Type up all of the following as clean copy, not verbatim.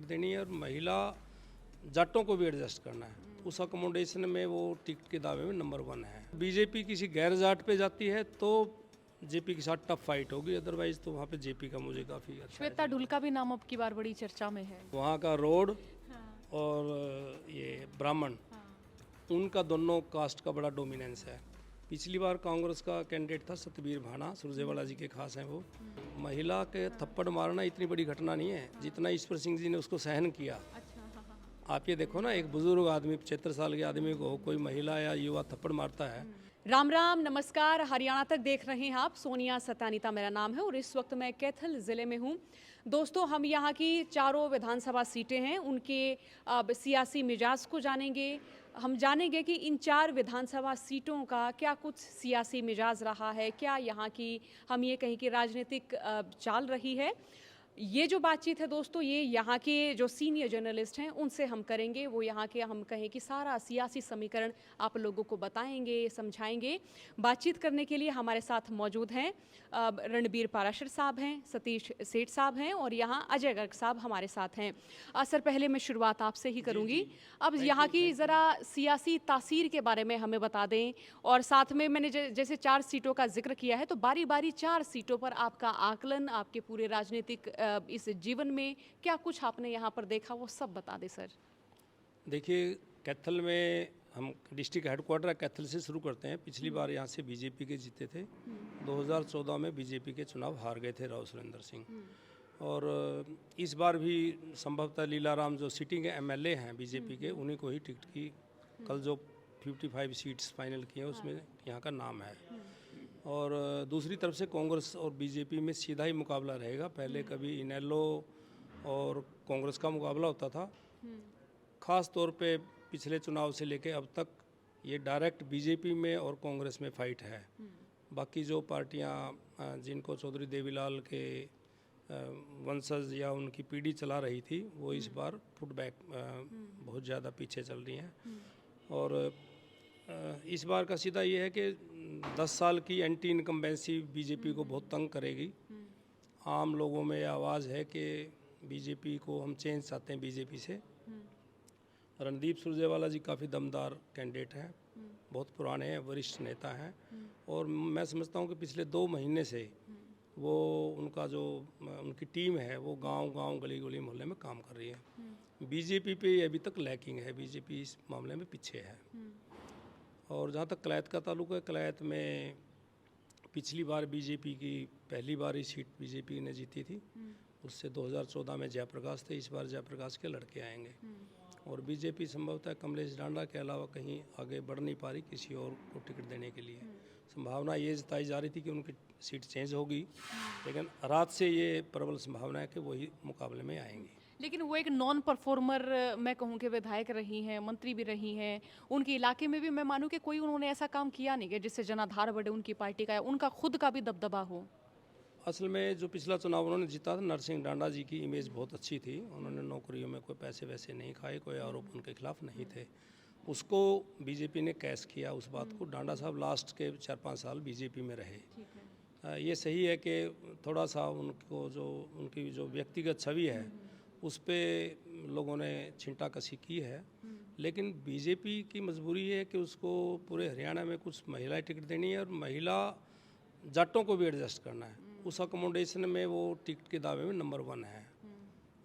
देनी है और महिला जाटों को भी एडजस्ट करना है। उस अकोमोडेशन में वो टिकट के दावे में नंबर 1 है। बीजेपी किसी गैर जाट पे जाती है तो जेपी के साथ टफ फाइट होगी, अदरवाइज तो वहाँ पे जेपी का मुझे काफ़ी अच्छा श्वेता ढुल का भी नाम अब की बार बड़ी चर्चा में है। वहाँ का रोड और ये ब्राह्मण, उनका दोनों कास्ट का बड़ा डोमिनेंस है। पिछली बार कांग्रेस का कैंडिडेट था सतबीर भाना, सुरजेवाला जी के खास हैं वो। महिला के थप्पड़ मारना इतनी बड़ी घटना नहीं है जितना ईश्वर सिंह जी ने उसको सहन किया। आप ये देखो ना, एक बुजुर्ग आदमी 75 साल के आदमी को कोई महिला या युवा थप्पड़ मारता है। राम राम, नमस्कार। हरियाणा तक देख रहे हैं आप। सोनिया सत्यानीता मेरा नाम है और इस वक्त मैं कैथल ज़िले में हूँ। दोस्तों, हम यहाँ की चारों विधानसभा सीटें हैं, उनके सियासी मिजाज को जानेंगे। हम जानेंगे कि इन 4 विधानसभा सीटों का क्या कुछ सियासी मिजाज रहा है, क्या यहाँ की हम ये कहें कि राजनीतिक चाल रही है। ये जो बातचीत है दोस्तों, ये यहाँ के जो सीनियर जर्नलिस्ट हैं उनसे हम करेंगे। वो यहाँ के हम कहें कि सारा सियासी समीकरण आप लोगों को बताएंगे, समझाएंगे। बातचीत करने के लिए हमारे साथ मौजूद हैं रणबीर पाराशर साहब हैं, सतीश सेठ साहब हैं और यहाँ अजय गर्ग साहब हमारे साथ हैं। सर, पहले मैं शुरुआत आपसे ही करूँगी। अब यहाँ की ज़रा सियासी तासीर के बारे में हमें बता दें और साथ में मैंने जैसे 4 सीटों का जिक्र किया है तो बारी बारी 4 सीटों पर आपका आकलन, आपके पूरे राजनीतिक इस जीवन में क्या कुछ आपने यहाँ पर देखा, वो सब बता दें सर। देखिए, कैथल में हम डिस्ट्रिक्ट हेडक्वार्टर कैथल से शुरू करते हैं। पिछली बार यहाँ से बीजेपी के जीते थे। 2014 में बीजेपी के चुनाव हार गए थे राव सुरेंद्र सिंह, और इस बार भी संभवतः लीलाराम जो सिटिंग एमएलए हैं बीजेपी के, उन्हीं को ही टिकट की कल जो 55 सीट्स फाइनल की हैं उसमें यहाँ का नाम है। और दूसरी तरफ से कांग्रेस और बीजेपी में सीधा ही मुकाबला रहेगा। पहले कभी इनेलो और कांग्रेस का मुकाबला होता था, ख़ास तौर पे पिछले चुनाव से लेके अब तक ये डायरेक्ट बीजेपी में और कांग्रेस में फाइट है। बाकी जो पार्टियां जिनको चौधरी देवीलाल के वंशज या उनकी पीढ़ी चला रही थी, वो इस बार फुटबैक बहुत ज़्यादा पीछे चल रही हैं। और इस बार का सीधा ये है कि 10 साल की एंटी इनकम्बेंसी बीजेपी को बहुत तंग करेगी। आम लोगों में आवाज़ है कि बीजेपी को हम चेंज चाहते हैं बीजेपी से। रणदीप सुरजेवाला जी काफ़ी दमदार कैंडिडेट हैं, बहुत पुराने हैं, वरिष्ठ नेता हैं, और मैं समझता हूँ कि पिछले 2 महीने से वो उनका जो उनकी टीम है वो गांव-गांव, गली-गली, मोहल्ले में काम कर रही है। बीजेपी पे अभी तक लैकिंग है, बीजेपी इस मामले में पीछे है। और जहाँ तक कलैत का ताल्लुक है, कलैत में पिछली बार बीजेपी की पहली बार ही सीट बीजेपी ने जीती थी। उससे 2014 में जयप्रकाश थे, इस बार जयप्रकाश के लड़के आएंगे। और बीजेपी संभवतः कमलेश डांडा के अलावा कहीं आगे बढ़ नहीं पा रही किसी और को टिकट देने के लिए। संभावना ये जताई जा रही थी कि उनकी सीट चेंज होगी, लेकिन रात से ये प्रबल संभावना है कि वही मुकाबले में आएंगी। लेकिन वो एक नॉन परफॉर्मर मैं कहूँ कि विधायक रही हैं, मंत्री भी रही हैं, उनके इलाके में भी मैं मानूँ कि कोई उन्होंने ऐसा काम किया नहीं कि जिससे जनाधार बढ़े उनकी पार्टी का, उनका खुद का भी दबदबा हो। असल में जो पिछला चुनाव उन्होंने जीता था, नरसिंह डांडा जी की इमेज बहुत अच्छी थी। उन्होंने नौकरियों में कोई पैसे वैसे नहीं खाए, कोई आरोप उनके खिलाफ नहीं थे। उसको बीजेपी ने कैश किया, उस बात को। डांडा साहब लास्ट के 4-5 साल बीजेपी में रहे। ये सही है कि थोड़ा सा उनको जो उनकी जो व्यक्तिगत छवि है उस पर लोगों ने छींटा कसी की है, लेकिन बीजेपी की मजबूरी है कि उसको पूरे हरियाणा में कुछ महिलाएं टिकट देनी है और महिला जाटों को भी एडजस्ट करना है। उस अकोमोडेशन में वो टिकट के दावे में नंबर 1 है,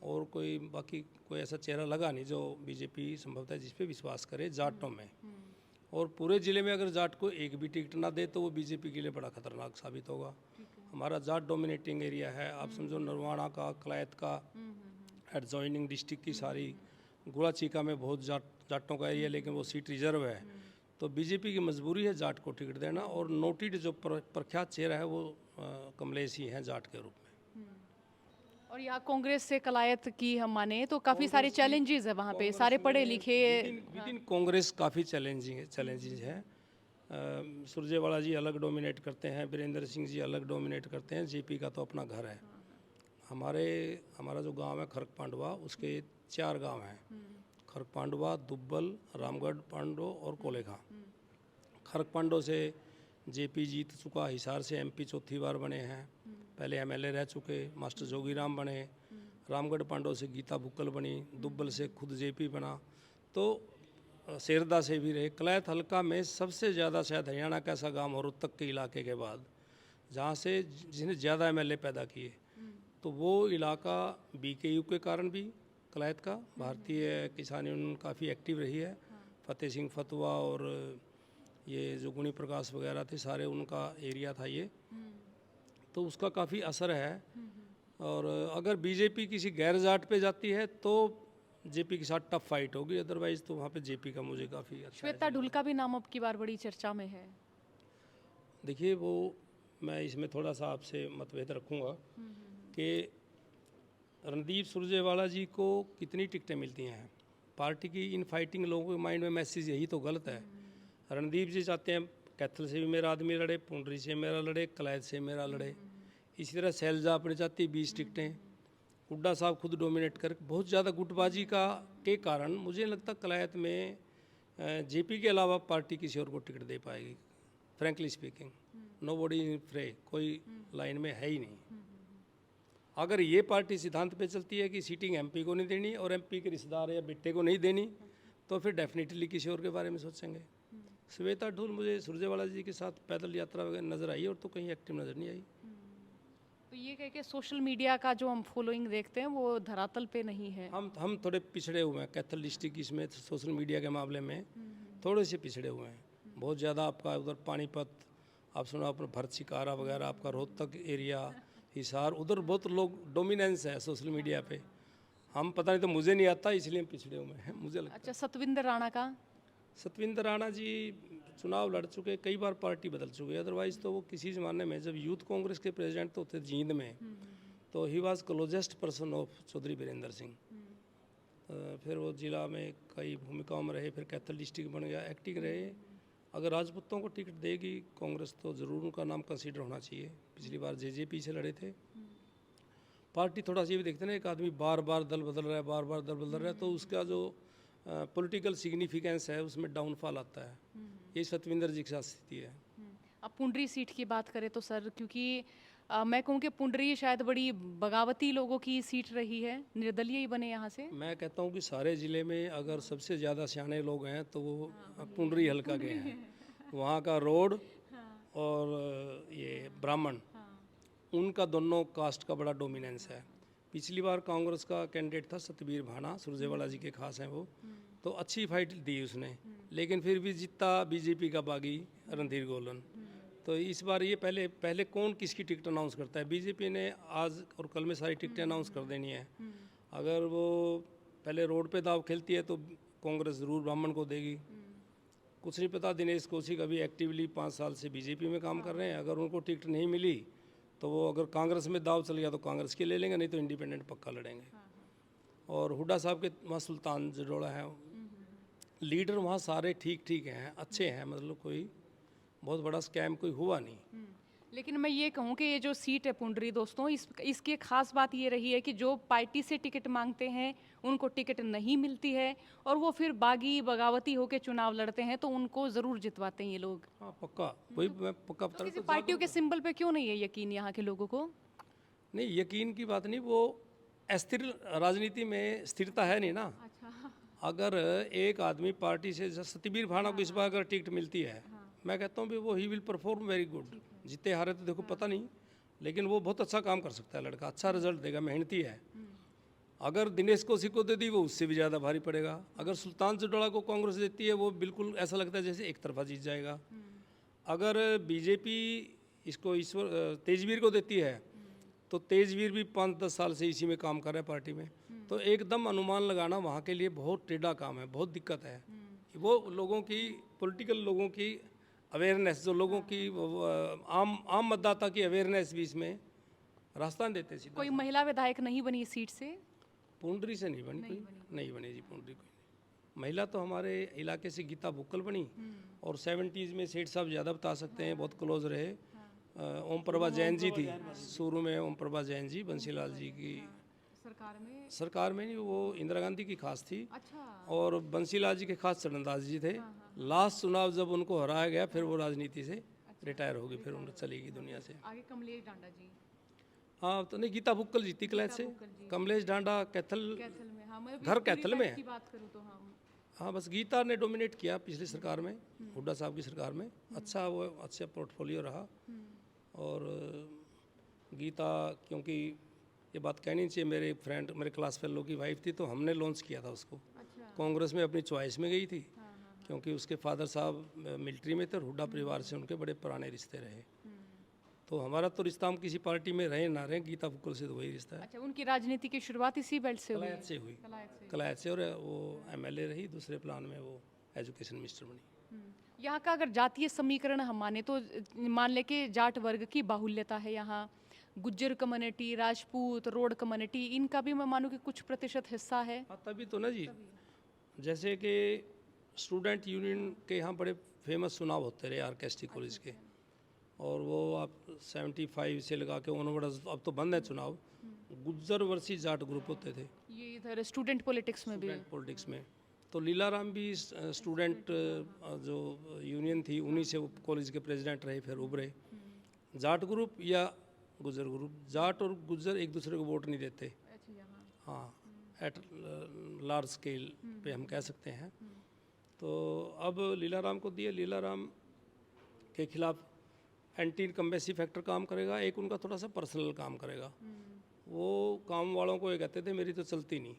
और बाकी कोई ऐसा चेहरा लगा नहीं जो बीजेपी संभवतः जिस पे विश्वास करे जाटों में। और पूरे ज़िले में अगर जाट को एक भी टिकट ना दे तो वो बीजेपी के लिए बड़ा खतरनाक साबित होगा। हमारा जाट डोमिनेटिंग एरिया है, आप समझो नरवाणा का, कलैत का, एडजॉइनिंग डिस्ट्रिक्ट की सारी, गुड़ा चीका में बहुत जाटों का एरिया, लेकिन वो सीट रिजर्व है। तो बीजेपी की मजबूरी है जाट को टिकट देना, और नोटेड जो प्रख्यात चेहरा है वो कमलेश ही हैं जाट के रूप में। और यहाँ कांग्रेस से कलायत की हम माने तो काफ़ी सारे चैलेंजेस है वहाँ पे, सारे पढ़े लिखे विदिन कांग्रेस काफ़ी चैलेंजेस है। सुरजेवाला जी अलग डोमिनेट करते हैं, वीरेंद्र सिंह जी अलग डोमिनेट करते हैं। जेपी का तो अपना घर है। हमारा जो गांव है खरक पांडवा, उसके 4 गांव हैं, खरक पांडवा, दुब्बल, रामगढ़ पांडो और कोलेखा। खरक पांडो से जेपी जीत चुका, हिसार से एमपी 4थी बार बने हैं, पहले एमएलए रह चुके, मास्टर जोगीराम बने, रामगढ़ पांडव से गीता बुक्कल बनी, दुब्बल से खुद जेपी बना, तो शेरदा से भी रहे। कलैत हल्का में सबसे ज़्यादा शायद हरियाणा का ऐसा गांव हो रोहतक के इलाके के बाद जहाँ से जिसने ज़्यादा एमएलए पैदा किए, तो वो इलाका बीकेयू के कारण भी कलैत का भारतीय किसान यूनियन काफ़ी एक्टिव रही है। फतेह सिंह फतवा और ये जो गुणी प्रकाश वगैरह थे सारे उनका एरिया था ये, तो उसका काफ़ी असर है। और अगर बीजेपी किसी गैर जाट पे जाती है तो जेपी के साथ टफ फाइट होगी, अदरवाइज तो वहाँ पे जेपी का मुझे काफ़ी अच्छा श्वेता ढुल का भी नाम अब की बार बड़ी चर्चा में है। देखिए वो मैं इसमें थोड़ा सा आपसे मतभेद रखूँगा कि रणदीप सुरजेवाला जी को कितनी टिकटें मिलती हैं। पार्टी की इन फाइटिंग लोगों के माइंड में मैसेज यही तो गलत है। रणदीप जी चाहते हैं कैथल से भी मेरा आदमी लड़े, पुंडरी से मेरा लड़े, कलैत से मेरा लड़े। इसी तरह शैलजा अपने चाहती 20 टिकटें। हुड्डा साहब खुद डोमिनेट कर बहुत ज़्यादा गुटबाजी का के कारण मुझे लगता कलैत में जेपी के अलावा पार्टी किसी और को टिकट दे पाएगी। Frankly speaking nobody in fray, कोई लाइन में है ही नहीं। अगर ये पार्टी सिद्धांत पे चलती है कि सीटिंग एमपी को नहीं देनी और एमपी के रिश्तेदार या बेटे को नहीं देनी, तो फिर डेफिनेटली किसी और के बारे में सोचेंगे। श्वेता ढुल मुझे सुरजेवाला जी के साथ पैदल यात्रा वगैरह नज़र आई और तो कहीं एक्टिव नज़र नहीं आई। तो ये कह के सोशल मीडिया का जो हम फॉलोइंग देखते हैं वो धरातल पे नहीं है। हम थोड़े पिछड़े हुए हैं कैथल डिस्ट्रिक्ट इसमें सोशल मीडिया के मामले में थोड़े से पिछड़े हुए हैं। बहुत ज़्यादा आपका उधर पानीपत, आप सुना अपना भरत शिकारा वगैरह, आपका रोहतक एरिया, हिसार, उधर बहुत लोग डोमिनेंस है सोशल मीडिया पे। हम पता नहीं, तो मुझे नहीं आता इसलिए हम पिछड़े हुए हैं मुझे लगता है। अच्छा, सतविंदर राणा का? सतविंदर राणा जी चुनाव लड़ चुके, कई बार पार्टी बदल चुके, अदरवाइज तो वो किसी ज़माने में जब यूथ कांग्रेस के प्रेसिडेंट तो थे जींद में, तो he was closest person of Chaudhary Virendra Singh. फिर वो जिला में कई भूमिकाओं में रहे, फिर कैथल डिस्ट्रिक्ट बन गया, एक्टिव रहे। अगर राजपूतों को टिकट देगी कांग्रेस तो ज़रूर उनका नाम कंसीडर होना चाहिए। पिछली बार जेजेपी से लड़े थे। पार्टी थोड़ा सा ये भी देखते ना, एक आदमी बार बार दल बदल रहा है, बार बार दल बदल रहा है, तो उसका जो पॉलिटिकल सिग्निफिकेंस है उसमें डाउनफॉल आता है। ये सतविंदर जी के साथ स्थिति है। अब पुंडरी सीट की बात करें तो सर, क्योंकि मैं कहूँ कि पुंडरी शायद बड़ी बगावती लोगों की सीट रही है, निर्दलीय ही बने यहाँ से। मैं कहता हूँ कि सारे ज़िले में अगर सबसे ज़्यादा सियाने लोग हैं तो वो पुंडरी हल्का के हैं। वहाँ का रोड और ये ब्राह्मण, उनका दोनों कास्ट का बड़ा डोमिनेंस है। पिछली बार कांग्रेस का कैंडिडेट था सतबीर भाना, सुरजेवाला जी के खास हैं वो, तो अच्छी फाइट दी उसने, लेकिन फिर भी जीता बीजेपी का बागी रणधीर गोलन। तो इस बार ये पहले कौन किसकी टिकट अनाउंस करता है। बीजेपी ने आज और कल में सारी टिकटें अनाउंस कर देनी है। अगर वो पहले रोड पे दाव खेलती है तो कांग्रेस ज़रूर ब्राह्मण को देगी। कुछ नहीं पता, दिनेश कौशिक अभी एक्टिवली 5 साल से बीजेपी में काम कर रहे हैं। अगर उनको टिकट नहीं मिली तो वो अगर कांग्रेस में दाव चल गया तो कांग्रेस के ले लेंगे, नहीं तो इंडिपेंडेंट पक्का लड़ेंगे। और हुड्डा साहब के वहाँ सुल्तान जडोड़ा है, लीडर वहाँ सारे ठीक ठीक हैं, अच्छे हैं, मतलब कोई बहुत बड़ा स्कैम कोई हुआ नहीं। लेकिन मैं ये कहूँ कि ये जो सीट है पुंडरी दोस्तों, इसकी खास बात ये रही है कि जो पार्टी से टिकट मांगते हैं उनको टिकट नहीं मिलती है और वो फिर बागी बगावती होकर चुनाव लड़ते हैं, तो उनको ज़रूर जितवाते हैं ये लोग। हाँ पक्का, वही मैं पक्का बता तो रहा किसी हूँ। पार्टियों के सिंबल पे क्यों नहीं है यकीन यहाँ के लोगों को? नहीं, यकीन की बात नहीं, वो अस्थिर राजनीति में स्थिरता है नहीं ना। अच्छा। अगर एक आदमी पार्टी से, जैसे सतबीर भाना को इस बार अगर टिकट मिलती है, मैं कहता हूँ भी वो he will perform very good. जीते हारे तो देखो पता नहीं, लेकिन वो बहुत अच्छा काम कर सकता है लड़का, अच्छा रिजल्ट देगा, मेहनती है। अगर दिनेश कौशिक को दे दी वो उससे भी ज़्यादा भारी पड़ेगा। अगर सुल्तान जडोड़ा को कांग्रेस देती है वो बिल्कुल ऐसा लगता है जैसे एक तरफा जीत जाएगा। अगर बीजेपी इसको तेजवीर को देती है तो तेजवीर भी 5-10 साल से इसी में काम कर रहा है पार्टी में, तो एकदम अनुमान लगाना वहाँ के लिए बहुत टेढ़ा काम है, बहुत दिक्कत है। वो लोगों की, पॉलिटिकल लोगों की अवेयरनेस, जो लोगों की आम मतदाता की अवेयरनेस भी इसमें रास्ता नहीं देते। सीधा कोई महिला विधायक नहीं बनी इस सीट से? पुंडरी से नहीं बनी, कोई नहीं बनी जी पुंडरी कोई। महिला तो हमारे इलाके से गीता बुक्कल बनी, और 70s में सेठ साहब ज़्यादा बता सकते हैं, बहुत क्लोज रहे। ओम प्रभा जैन जी थी शुरू में, ओम प्रभा जैन जी बंसीलाल जी की सरकार में नहीं, वो इंदिरा गांधी की खास थी। अच्छा। और बंसीलाल जी के खास चरणदास जी थे। लास्ट चुनाव जब उनको हराया गया फिर वो राजनीति से रिटायर हो गई, फिर उनको चली गई दुनिया से। आगे कमलेश डांडा जी। हाँ तो नहीं, गीता बुक्कल जीती क्लैच से। कमलेश ढांडा कैथल, कैथल में, हाँ मैं घर कैथल में है। की बात करूँ तो हाँ। हाँ बस गीता ने डोमिनेट किया पिछली सरकार में, हुड्डा साहब की सरकार में। अच्छा, वो अच्छा पोर्टफोलियो रहा। और गीता, क्योंकि ये बात कहनी चाहिए, मेरे एक फ्रेंड, मेरे क्लास फेलो की वाइफ थी, तो हमने लॉन्च किया था उसको। अच्छा। कांग्रेस में अपनी चॉइस में गई थी, हाँ हाँ। क्योंकि उसके फादर साहब मिलिट्री में थे और हुड्डा परिवार से उनके बड़े पुराने रिश्ते रहे। तो हमारा तो रिश्ता, हम किसी पार्टी में रहे ना रहे, गीता बुक्कल से तो वही रिश्ता है। अच्छा, उनकी राजनीति की शुरुआत इसी बेल्ट से हुई? कलायत से हुई, कलायत से। कलायत से। और वो एमएलए रही, दूसरे प्लान में वो एजुकेशन मिनिस्टर बनी। यहाँ का अगर जातीय समीकरण हम माने तो मान ले कि जाट वर्ग की बाहुल्यता है यहाँ, Gujjar community, Rajput, road community, इनका भी मैं मानूँ कि कुछ प्रतिशत हिस्सा है। हाँ तभी तो ना जी, जैसे कि स्टूडेंट यूनियन के यहाँ बड़े फेमस चुनाव होते रहे आरकेएसटी कॉलेज के, और वो आप 75 से लगा के ऑनवर्ड्स, अब तो बंद है चुनाव, गुज्जर वर्सी जाट ग्रुप होते थे ये इधर स्टूडेंट पॉलिटिक्स में भी। पॉलिटिक्स में। तो लीलाराम भी स्टूडेंट जो यूनियन थी उन्हीं से वो कॉलेज के प्रेसिडेंट रहे, फिर उभरे। जाट ग्रुप या गुज्जर ग्रुप, जाट और गुज्जर एक दूसरे को वोट नहीं देते। अच्छा, यहाँ। हाँ, एट लार्ज स्केल पे हम कह सकते हैं। तो अब लीलाराम को दिए, लीलाराम के खिलाफ एंटी इनकम्बेंसी फैक्टर काम करेगा, एक उनका थोड़ा सा पर्सनल काम करेगा। वो काम वालों को ये कहते थे मेरी तो चलती नहीं।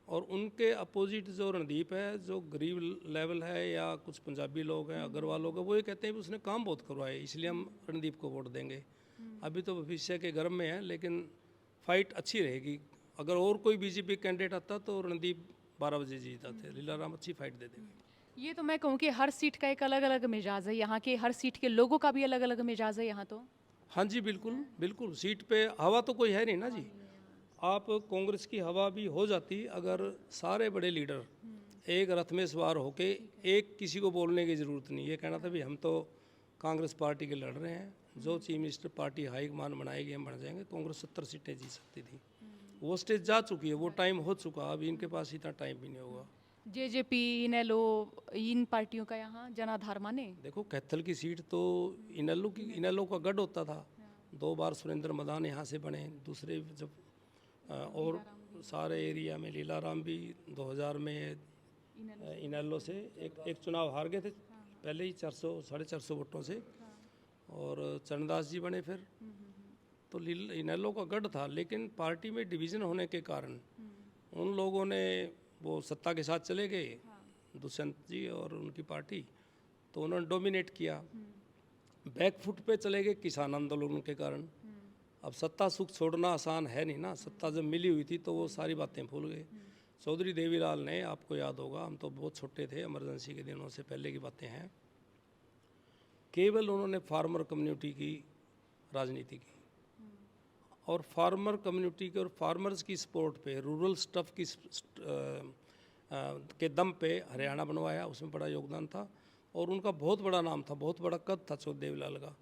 और उनके अपोजिट जो रणदीप है, जो गरीब लेवल है या कुछ पंजाबी लोग हैं, अग्रवाल लोग हैं, वो ये कहते हैं कि उसने काम बहुत करवाए, इसलिए हम रणदीप को वोट देंगे। अभी तो भविष्य के गर्भ में है, लेकिन फाइट अच्छी रहेगी। अगर और कोई बीजेपी कैंडिडेट आता तो रणदीप 12 बजे जीता थे, लीलाराम अच्छी फाइट दे देंगे। ये तो मैं कहूँ कि हर सीट का एक अलग अलग मिजाज है, यहाँ के हर सीट के लोगों का भी अलग अलग मिजाज है यहाँ तो। हाँ जी बिल्कुल बिल्कुल, सीट पे हवा तो कोई है नहीं ना जी। आप कांग्रेस की हवा भी हो जाती अगर सारे बड़े लीडर एक रथ में सवार होके, एक किसी को बोलने की ज़रूरत नहीं, ये कहना था भी हम तो कांग्रेस पार्टी के लड़ रहे हैं, जो चीफ मिनिस्टर पार्टी हाईकमान बनाएगी हम बन जाएंगे। कांग्रेस 70 सीटें जीत सकती थी, वो स्टेज जा चुकी है, वो टाइम हो चुका, अब इनके पास इतना टाइम भी नहीं होगा। जेजेपी, इनेलो, इन पार्टियों का यहाँ जनाधार माने। देखो कैथल की सीट तो इनेलो का गढ़ होता था। 2 बार सुरेंद्र मदान यहाँ से बने, दूसरे जब और सारे एरिया में लीलाराम भी 2000 में इनेलो से एक चुनाव हार गए थे पहले ही 400 450 वोटों से, और चरणदास जी बने फिर। तो इनेलो का गढ़ था, लेकिन पार्टी में डिवीज़न होने के कारण उन लोगों ने वो सत्ता के साथ चले गए, दुष्यंत जी और उनकी पार्टी, तो उन्होंने डोमिनेट किया। बैकफुट पे चले गए किसान आंदोलन के कारण। अब सत्ता सुख छोड़ना आसान है नहीं ना, सत्ता जब मिली हुई थी तो वो सारी बातें भूल गए। चौधरी देवीलाल ने, आपको याद होगा, हम तो बहुत छोटे थे, इमरजेंसी के दिनों से पहले की बातें हैं, केवल उन्होंने फार्मर कम्युनिटी की राजनीति की, और फार्मर कम्युनिटी के और फार्मर्स की सपोर्ट पे, रूरल स्टफ की के दम पे हरियाणा बनवाया, उसमें बड़ा योगदान था। और उनका बहुत बड़ा नाम था, बहुत बड़ा कद था चौधरी देवीलाल का।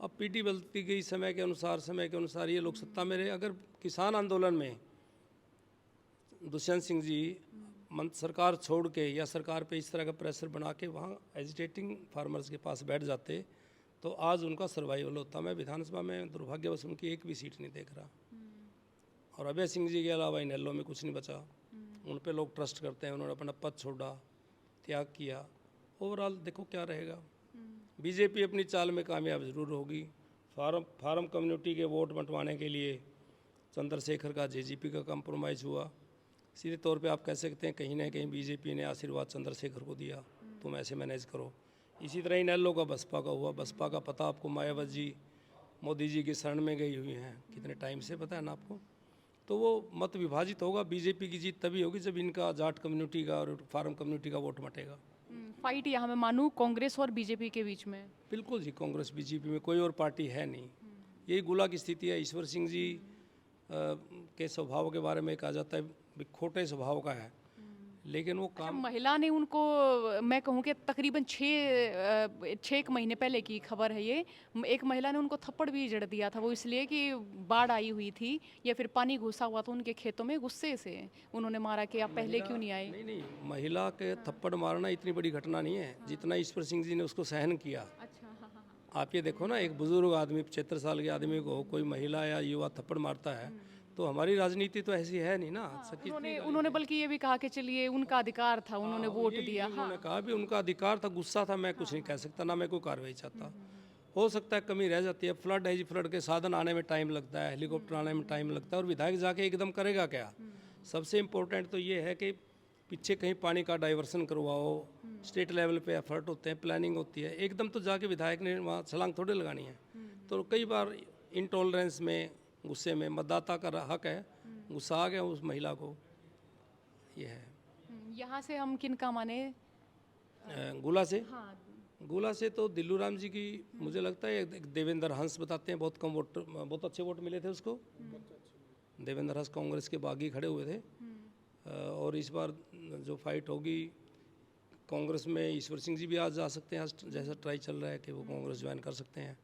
अब पीटी बदलती गई समय के अनुसार ये लोग सत्ता में रहे। अगर किसान आंदोलन में दुष्यंत सिंह जी सरकार छोड़ के या सरकार पे इस तरह का प्रेशर बना के वहाँ एजिटेटिंग फार्मर्स के पास बैठ जाते तो आज उनका सर्वाइवल होता। मैं विधानसभा में दुर्भाग्यवश उनकी एक भी सीट नहीं देख रहा, और अभय सिंह जी के अलावा इनेलो में कुछ नहीं बचा। उन पे लोग ट्रस्ट करते हैं, उन्होंने अपना पद छोड़ा, त्याग किया। ओवरऑल देखो क्या रहेगा। बीजेपी अपनी चाल में कामयाब जरूर होगी। फार्म कम्युनिटी के वोट बंटवाने के लिए चंद्रशेखर का जेजेपी का कंप्रोमाइज़ हुआ। सीधे तौर पे आप कह सकते हैं कहीं ना कहीं बीजेपी ने आशीर्वाद चंद्रशेखर को दिया, तुम ऐसे मैनेज करो। इसी तरह इनेलो का बसपा का हुआ। बसपा का पता आपको, मायावती जी मोदी जी की शरण में गई हुई हैं कितने टाइम से, पता है ना आपको। तो वो मत विभाजित होगा। बीजेपी की जीत तभी होगी जब इनका जाट कम्युनिटी का और फार्म कम्युनिटी का वोट मटेगा। फाइट यहाँ मैं मानूँ कांग्रेस और बीजेपी के बीच में। बिल्कुल जी, कांग्रेस बीजेपी में कोई और पार्टी है नहीं। यही गुला की स्थिति है। ईश्वर सिंह जी के स्वभाव के बारे में कहा जाता है भी खोटे स्वभाव का है, लेकिन वो काम महिला ने उनको, मैं कहूँ कि तकरीबन 6 महीने पहले की खबर है ये, एक महिला ने उनको थप्पड़ भी जड़ दिया था। वो इसलिए कि बाढ़ आई हुई थी या फिर पानी घुसा हुआ था उनके खेतों में, गुस्से से उन्होंने मारा कि आप पहले क्यों नहीं आए। नहीं, महिला के थप्पड़ मारना इतनी बड़ी घटना नहीं है जितना ईश्वर सिंह जी ने उसको सहन किया। अच्छा, हाँ हाँ। आप ये देखो ना, एक बुजुर्ग आदमी 75 साल के आदमी को कोई महिला या युवा थप्पड़ मारता है, तो हमारी राजनीति तो ऐसी है नहीं ना। उन्होंने बल्कि ये भी कहा कि चलिए उनका अधिकार था, उन्होंने वोट दिया। उन्होंने कहा भी उनका अधिकार था, गुस्सा था, मैं कुछ नहीं कह सकता, ना मैं कोई कार्रवाई चाहता। हो सकता है कमी रह जाती है, फ्लड है जी, फ्लड के साधन आने में टाइम लगता है, हेलीकॉप्टर आने में टाइम लगता है, और विधायक जाके एकदम करेगा क्या? सबसे इम्पोर्टेंट तो ये है कि पीछे कहीं पानी का डाइवर्सन करवाओ, स्टेट लेवल पे एफर्ट होते हैं, प्लानिंग होती है, एकदम तो जाके विधायक ने वहाँ छलांग थोड़ी लगानी है। तो कई बार इंटॉलरेंस में, गुस्से में, मतदाता का हक है, गुस्सा आ गया उस महिला को, ये है। यहाँ से हम किन का माने? गोला से, गोला से तो दिल्लू राम जी की मुझे लगता है, एक देवेंद्र हंस बताते हैं, बहुत कम वोट, बहुत अच्छे वोट मिले थे उसको। देवेंद्र हंस कांग्रेस के बागी खड़े हुए थे। और इस बार जो फाइट होगी कांग्रेस में, ईश्वर सिंह जी भी आज जा सकते हैं, जैसा ट्राई चल रहा है कि वो कांग्रेस ज्वाइन कर सकते हैं।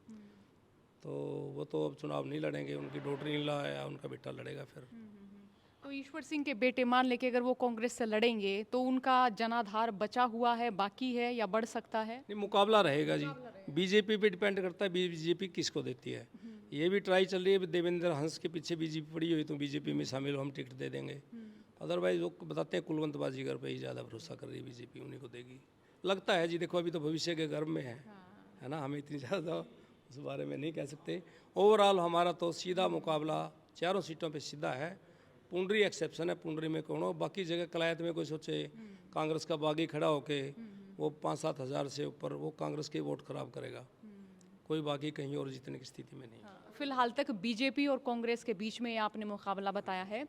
तो वो तो अब चुनाव नहीं लड़ेंगे, उनकी डॉटर इन लॉ या उनका बेटा लड़ेगा फिर। तो ईश्वर सिंह के बेटे मान लेके अगर वो कांग्रेस से लड़ेंगे तो उनका जनाधार बचा हुआ है, बाकी है, या बढ़ सकता है? नहीं, मुकाबला रहेगा जी। बीजेपी पे डिपेंड करता है, बीजेपी किसको देती है। ये भी ट्राई चल रही है, देवेंद्र हंस के पीछे बीजेपी पड़ी हुई, तो बीजेपी में शामिल हो, हम टिकट दे देंगे। अदरवाइज वो बताते हैं कुलवंत बाजीगर पे ही ज़्यादा भरोसा कर रही है बीजेपी, उन्हीं को देगी लगता है जी। देखो अभी तो भविष्य के गर्भ में है ना, हमें इतनी ज़्यादा उस बारे में नहीं कह सकते। ओवरऑल हमारा तो सीधा मुकाबला चारों सीटों पे सीधा है। पुंडरी एक्सेप्शन है, पुंडरी में कौन हो, बाकी जगह कलायत में कोई सोचे कांग्रेस का बागी खड़ा होके वो 5-7 हज़ार से ऊपर वो कांग्रेस के वोट खराब करेगा, कोई बाकी कहीं और जीतने की स्थिति में नहीं। फिलहाल तक बीजेपी और कांग्रेस के बीच में आपने मुकाबला बताया है।